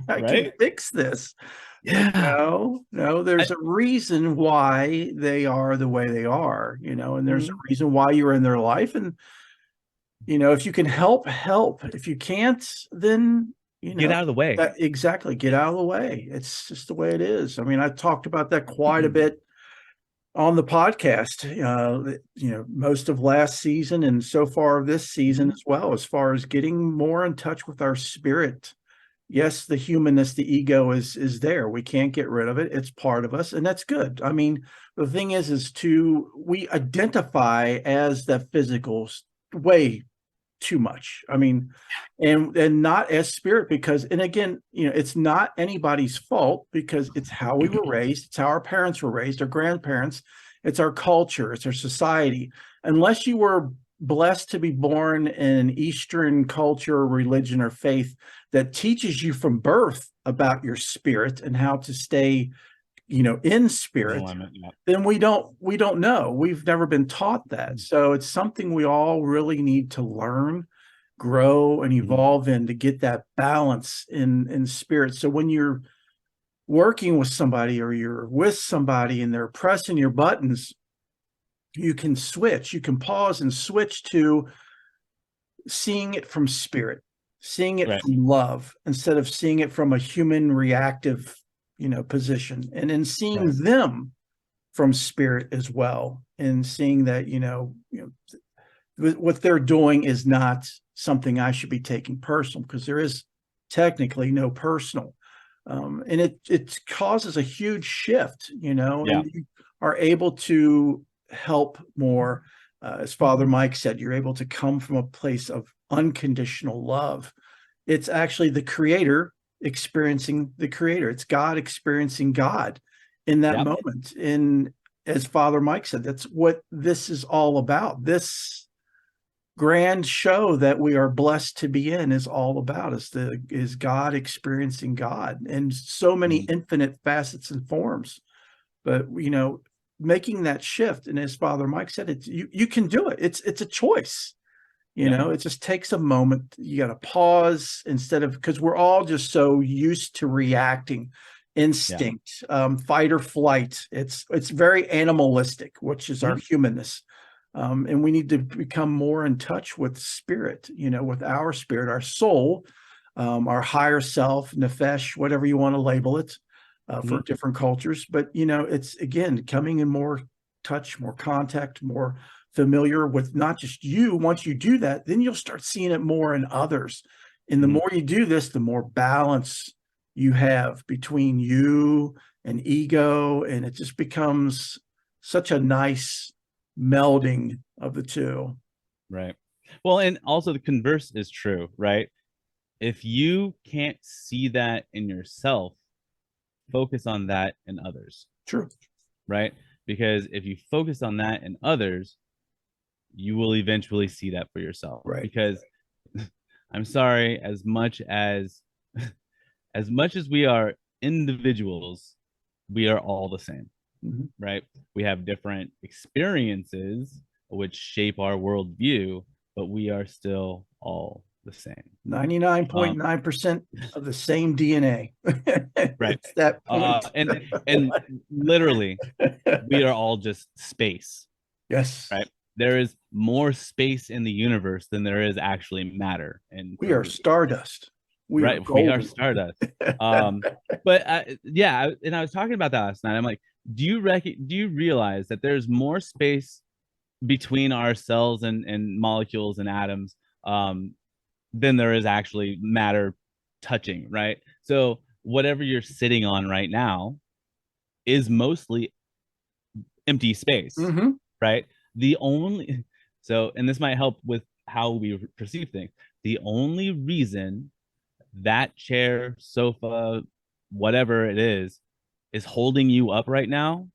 I can Right. fix this. But Yeah. no, there's a reason why they are the way they are, and there's a Mhm. reason why you're in their life. And, if you can help, help. If you can't, then, Get out of the way. exactly, get out of the way. It's just the way it is. I mean, I talked about that quite a bit on the podcast, most of last season and so far this season as well, as far as getting more in touch with our spirit. Yes, the humanness, the ego is there. We can't get rid of it. It's part of us, and that's good. I mean, the thing is we identify as the physical way too much. I mean, and not as spirit, because, and again, it's not anybody's fault, because it's how we were raised, it's how our parents were raised, our grandparents, it's our culture, it's our society. Unless you were blessed to be born in an Eastern culture, religion, or faith that teaches you from birth about your spirit and how to stay, in spirit, then we don't know. We've never been taught that. So it's something we all really need to learn, grow, and evolve in, to get that balance in spirit. So when you're working with somebody, or you're with somebody and they're pressing your buttons, you can switch, you can pause and switch to seeing it from spirit, seeing it from love, instead of seeing it from a human reactive, position, and then seeing them from spirit as well, and seeing that, what they're doing is not something I should be taking personal, because there is technically no personal. And it causes a huge shift, and you are able to help more. As Father Mike said, you're able to come from a place of unconditional love. It's actually the creator experiencing the creator. It's God experiencing God in that moment. And as Father Mike said, that's what this is all about. This grand show that we are blessed to be in is all about, is God experiencing God in so many infinite facets and forms. But making that shift, and as Father Mike said, you can do it. It's a choice. It just takes a moment. You got to pause, instead of, because we're all just so used to reacting, instinct, fight or flight. It's very animalistic, which is our humanness. And we need to become more in touch with spirit, with our spirit, our soul, our higher self, nefesh, whatever you want to label it, for different cultures. But, it's, again, coming in more touch, more contact, more familiar with not just you. Once you do that, then you'll start seeing it more in others. And the more you do this, the more balance you have between you and ego. And it just becomes such a nice melding of the two. Right. Well, and also the converse is true, right? If you can't see that in yourself, focus on that in others. True. Right? Because if you focus on that in others, you will eventually see that for yourself. Right. Because I'm sorry, as much as we are individuals, we are all the same. Right? We have different experiences which shape our worldview, but we are still all the same. 99.9% of the same DNA. Right. It's that point. And literally, we are all just space. Yes. Right. There is more space in the universe than there is actually matter. And we are stardust. We are we are stardust. But and I was talking about that last night. I'm like, do you realize that there's more space between our cells and molecules and atoms than there is actually matter touching, right? So whatever you're sitting on right now is mostly empty space, right? The only and this might help with how we perceive things. The only reason that chair, sofa, whatever it is holding you up right now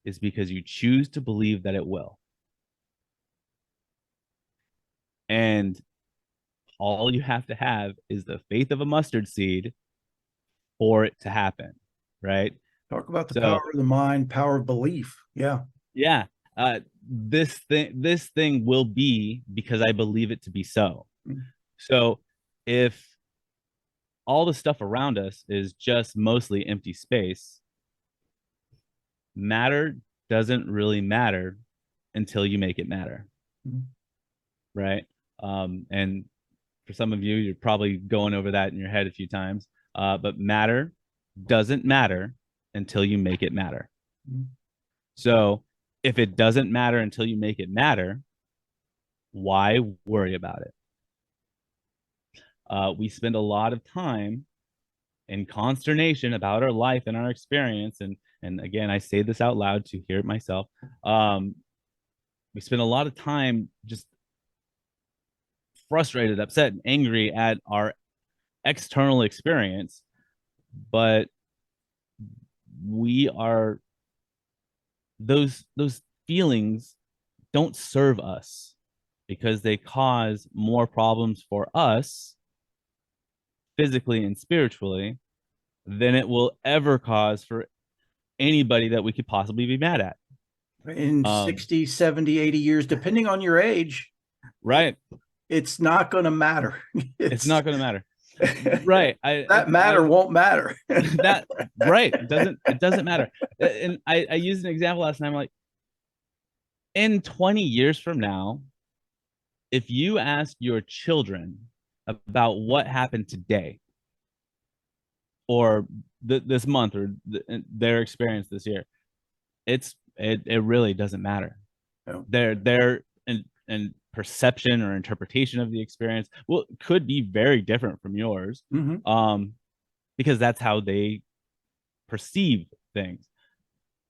is because you choose to believe that it will. And all you have to have is the faith of a mustard seed for it to happen, right? Talk about the power of the mind, power of belief. Yeah. Yeah. This thing will be because I believe it to be so. So if all the stuff around us is just mostly empty space, matter doesn't really matter until you make it matter. Right? And for some of you, you're probably going over that in your head a few times. But matter doesn't matter until you make it matter. So if it doesn't matter until you make it matter, why worry about it? We spend a lot of time in consternation about our life and our experience. And again, I say this out loud to hear it myself. We spend a lot of time just frustrated, upset, and angry at our external experience, but we are those feelings don't serve us because they cause more problems for us physically and spiritually than it will ever cause for anybody that we could possibly be mad at. In 60, 70, 80 years, depending on your age, right. It's not going to matter. It's not going to matter. Right. That matter won't matter. That right. It doesn't matter. And I used an example last night. I'm like, in 20 years from now, if you ask your children about what happened today or this month or their experience this year, it really doesn't matter. No. Their and perception or interpretation of the experience could be very different from yours, because that's how they perceive things,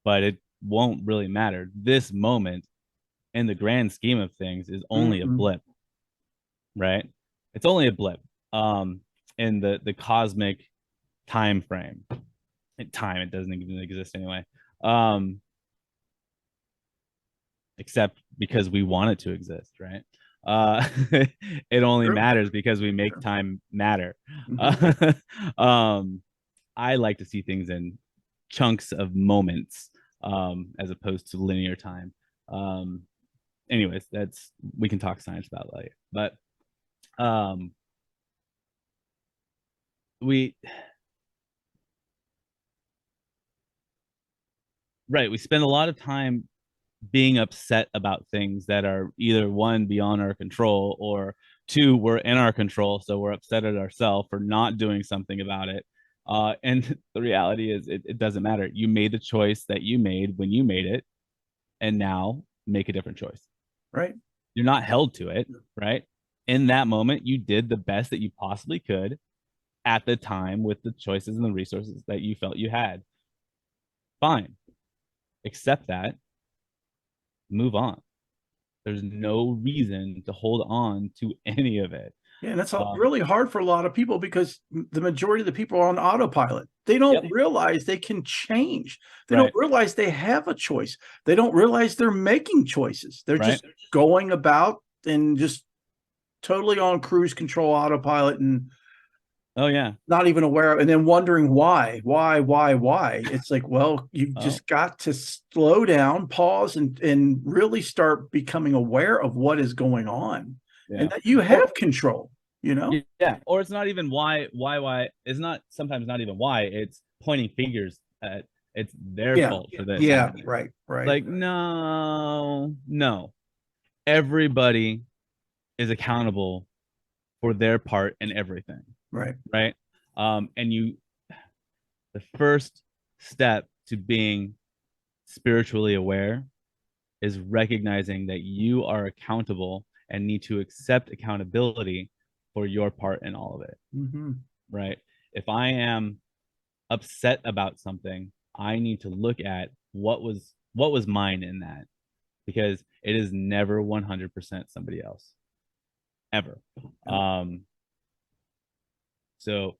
but it won't really matter. This moment in the grand scheme of things is only a blip, right? It's only a blip in the cosmic time frame. Time, it doesn't even exist anyway, except because we want it to exist, right? It only matters because we make time matter. I like to see things in chunks of moments, as opposed to linear time. Anyways, we can talk science about later, but we spend a lot of time being upset about things that are either one, beyond our control, or two, we're in our control, so we're upset at ourselves for not doing something about it. And the reality is it doesn't matter. You made the choice that you made when you made it, and now make a different choice. Right. You're not held to it, right? In that moment, you did the best that you possibly could at the time with the choices and the resources that you felt you had. Fine. Accept that. Move on. There's no reason to hold on to any of it. Yeah, and that's really hard for a lot of people because the majority of the people are on autopilot. They don't realize they can change. They don't realize they have a choice. They don't realize they're making choices. They're just going about and just totally on cruise control autopilot and not even aware of, and then wondering why. It's like, well, you just got to slow down, pause, and really start becoming aware of what is going on. And that you have control, or it's not even why it's not sometimes not even why, it's pointing fingers at it's their fault for this. Right like no everybody is accountable for their part in everything, right? And the first step to being spiritually aware is recognizing that you are accountable and need to accept accountability for your part in all of it. Right? If I am upset about something, I need to look at what was mine in that, because it is never 100% somebody else, ever. So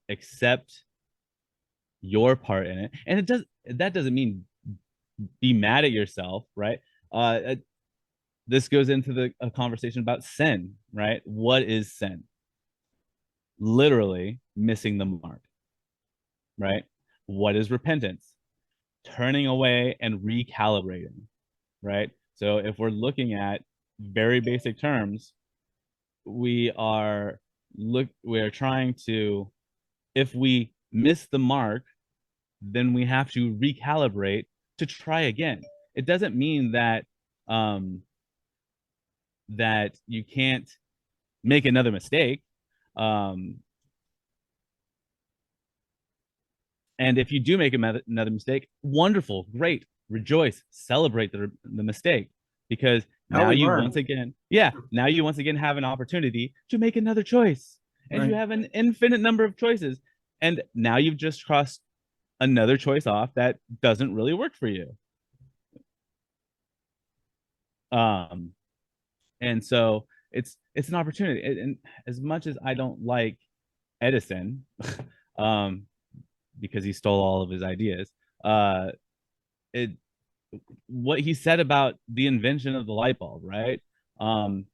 accept your part in it, and that doesn't mean be mad at yourself, right? This goes into a conversation about sin, right? What is sin? Literally missing the mark, right? What is repentance? Turning away and recalibrating, right? So if we're looking at very basic terms, we are trying to, if we miss the mark, then we have to recalibrate to try again. It doesn't mean that that you can't make another mistake. And if you do make another mistake, wonderful, great, rejoice, celebrate the mistake, because now you once again have an opportunity to make another choice, and you have an infinite number of choices, and now you've just crossed another choice off that doesn't really work for you. And so it's an opportunity. And as much as I don't like Edison, um, because he stole all of his ideas, uh, it what he said about the invention of the light bulb, right? Um,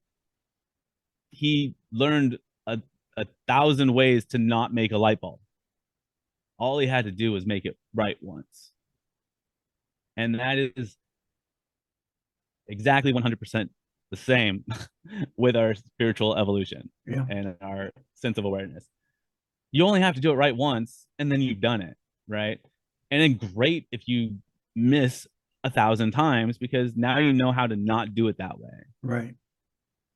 he learned a thousand ways to not make a light bulb. All he had to do was make it right once. And that is exactly 100% the same with our spiritual evolution Yeah. and our sense of awareness. You only have to do it right once and then you've done it, right? And then great if you miss 1,000 times because now you know how to not do it that way. Right.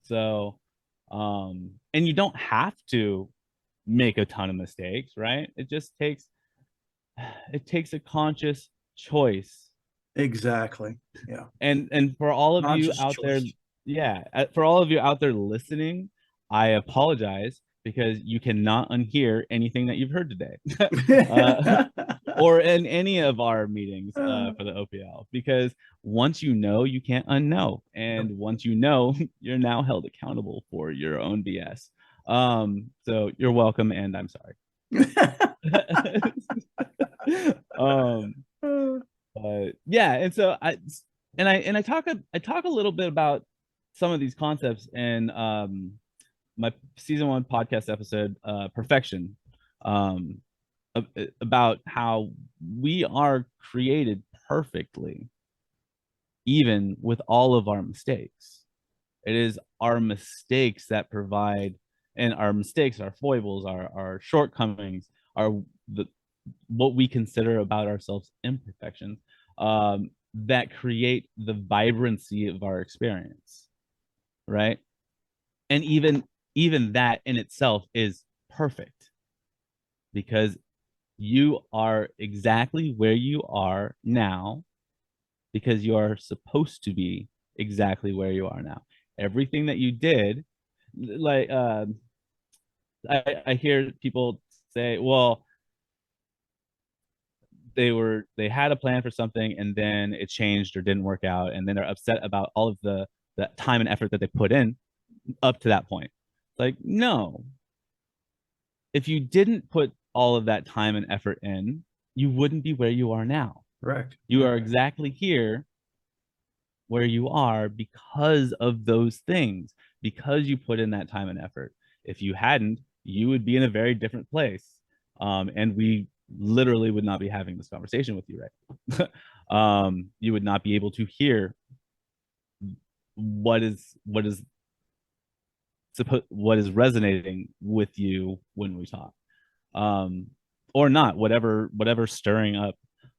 So, and you don't have to make a ton of mistakes, right? It takes a conscious choice. Exactly. Yeah. And for all of you Conscious out there, choice. yeah, for all of you out there listening, I apologize because you cannot unhear anything that you've heard today. uh, or in any of our meetings for the OPL, because once you know, you can't unknow, and once you know, you're now held accountable for your own BS. So you're welcome, and I'm sorry. um, but yeah, and so I talk a little bit about some of these concepts in my season 1 podcast episode, perfection, um, about how we are created perfectly, even with all of our mistakes. It is our mistakes that provide, and our mistakes, our foibles, our shortcomings, are the what we consider about ourselves imperfections, that create the vibrancy of our experience, right? And even that in itself is perfect because you are exactly where you are now because you are supposed to be exactly where you are now. Everything that you did, like I hear people say, well, they had a plan for something and then it changed or didn't work out, and then they're upset about all of the time and effort that they put in up to that point. Like, no, if you didn't put all of that time and effort in, you wouldn't be where you are now. Correct. You are exactly here where you are because of those things, because you put in that time and effort. If you hadn't, you would be in a very different place. And we literally would not be having this conversation with you, right? You would not be able to hear what is resonating with you when we talk, um, or not, whatever stirring up.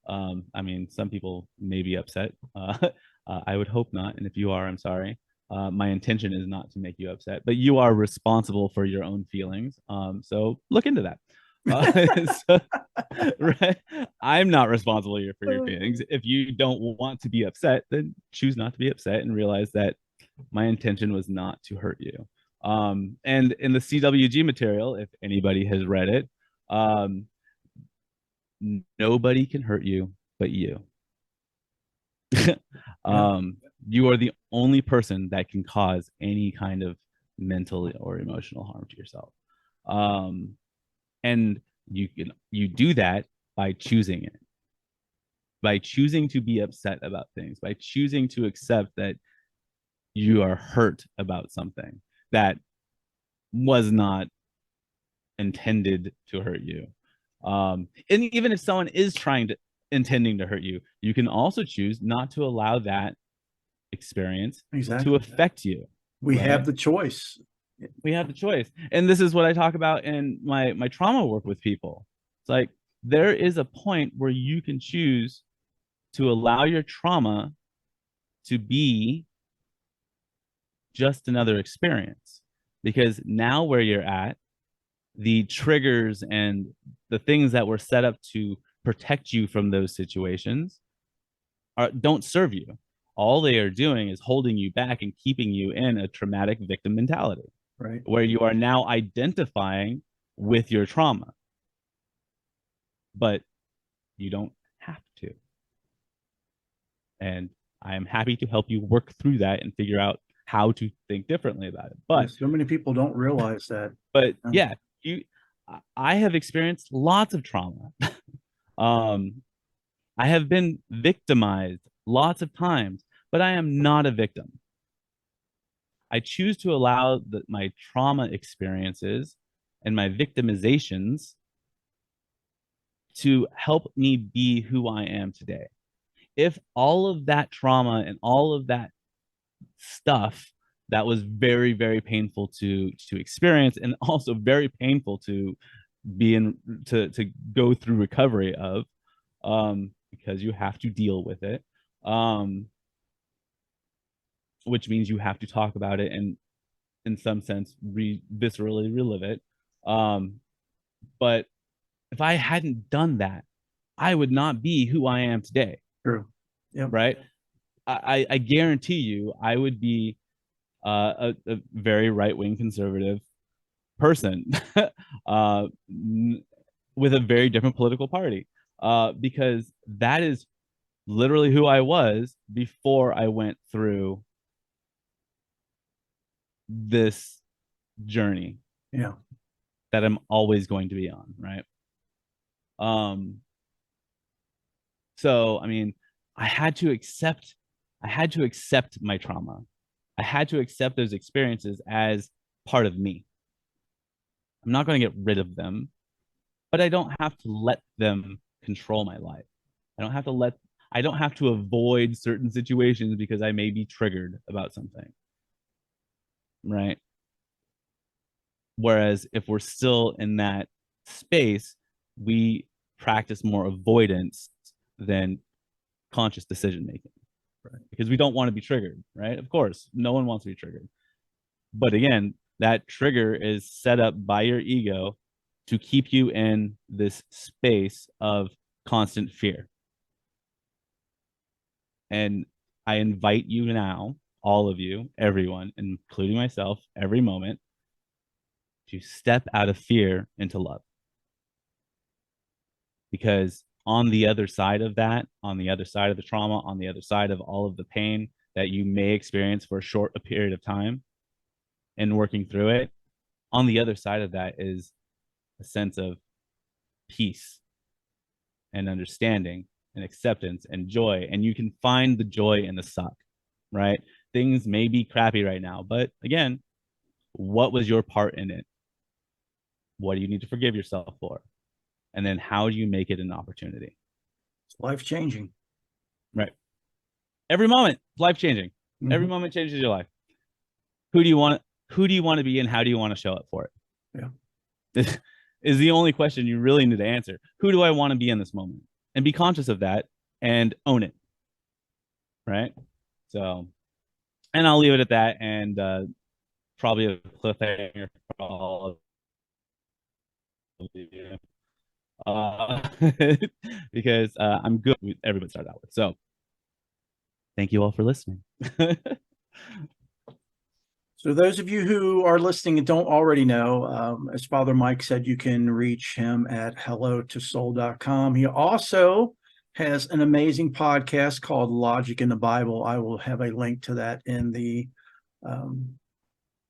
I mean, some people may be upset. I would hope not, and if you are, I'm sorry. My intention is not to make you upset, but you are responsible for your own feelings. So look into that. So, right? I'm not responsible for your feelings. If you don't want to be upset, then choose not to be upset and realize that my intention was not to hurt you. And in the CWG material, if anybody has read it, um, nobody can hurt you but you. Yeah. You are the only person that can cause any kind of mental or emotional harm to yourself. Um, and you do that by choosing it, by choosing to be upset about things, by choosing to accept that you are hurt about something that was not intended to hurt you. And even if someone is intending to hurt you, you can also choose not to allow that experience to Exactly. affect you. We right? have the choice. We have the choice. And this is what I talk about in my trauma work with people. It's like there is a point where you can choose to allow your trauma to be just another experience. Because now where you're at, the triggers and the things that were set up to protect you from those situations don't serve you. All they are doing is holding you back and keeping you in a traumatic victim mentality, Right. where you are now identifying with your trauma, but you don't have to. And I am happy to help you work through that and figure out how to think differently about it. Yeah, so many people don't realize that. But yeah, you, I have experienced lots of trauma. um, I have been victimized lots of times, but I am not a victim. I choose to allow my trauma experiences and my victimizations to help me be who I am today. If all of that trauma and all of that stuff that was very, very painful to experience, and also very painful to be in, to go through recovery of, because you have to deal with it, which means you have to talk about it and in some sense viscerally relive it. But if I hadn't done that, I would not be who I am today. True. Yep. Right. I guarantee you I would be a very right-wing conservative person with a very different political party, because that is literally who I was before I went through this journey. Yeah. That I'm always going to be on, right? So I mean, I had to accept my trauma. I had to accept those experiences as part of me. I'm not going to get rid of them, but I don't have to let them control my life. I don't have to avoid certain situations because I may be triggered about something. Right? Whereas if we're still in that space, we practice more avoidance than conscious decision making. Right? Because we don't want to be triggered, right? Of course, no one wants to be triggered. But again, that trigger is set up by your ego to keep you in this space of constant fear. And I invite you now, all of you, everyone, including myself, every moment, to step out of fear into love. Because on the other side of that, on the other side of the trauma, on the other side of all of the pain that you may experience for a short period of time and working through it, on the other side of that is a sense of peace and understanding and acceptance and joy. And you can find the joy in the suck, right? Things may be crappy right now, but again, what was your part in it? What do you need to forgive yourself for? And then how do you make it an opportunity? It's life-changing. Right. Every moment, life-changing. Mm-hmm. Every moment changes your life. Who do you want to be and how do you want to show up for it? Yeah. This is the only question you really need to answer. Who do I want to be in this moment? And be conscious of that and own it. Right? So, and I'll leave it at that, and probably a cliffhanger for all of you. Because I'm good with everybody started out with. So thank you all for listening. So those of you who are listening and don't already know, as Father Mike said, you can reach him at hellotosoul.com. He also has an amazing podcast called Logic in the Bible. I will have a link to that in the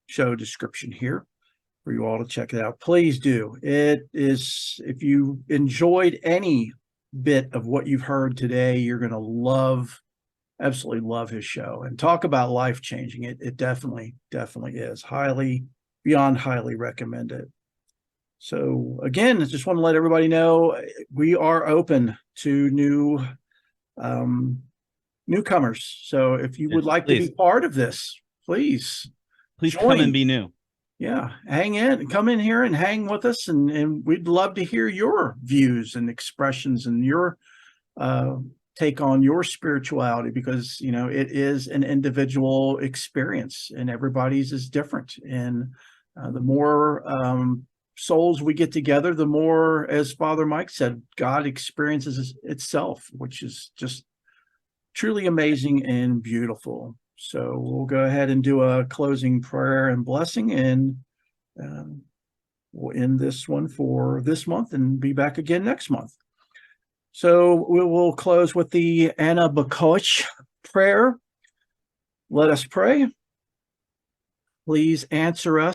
show description here for you all to check it out. Please do. It is, if you enjoyed any bit of what you've heard today, you're going to absolutely love his show. And talk about life-changing. It definitely is. Beyond highly recommend it. So again, I just want to let everybody know we are open to newcomers. So if you would like to be part of this, please join. Come and be new. Yeah, hang in, come in here and hang with us, and we'd love to hear your views and expressions and your take on your spirituality, because it is an individual experience and everybody's is different. And the more souls we get together, the more, as Father Mike said, God experiences itself, which is just truly amazing and beautiful. So we'll go ahead and do a closing prayer and blessing, and we'll end this one for this month and be back again next month. So we will close with the Anna Bakoch prayer. Let us pray. please answer us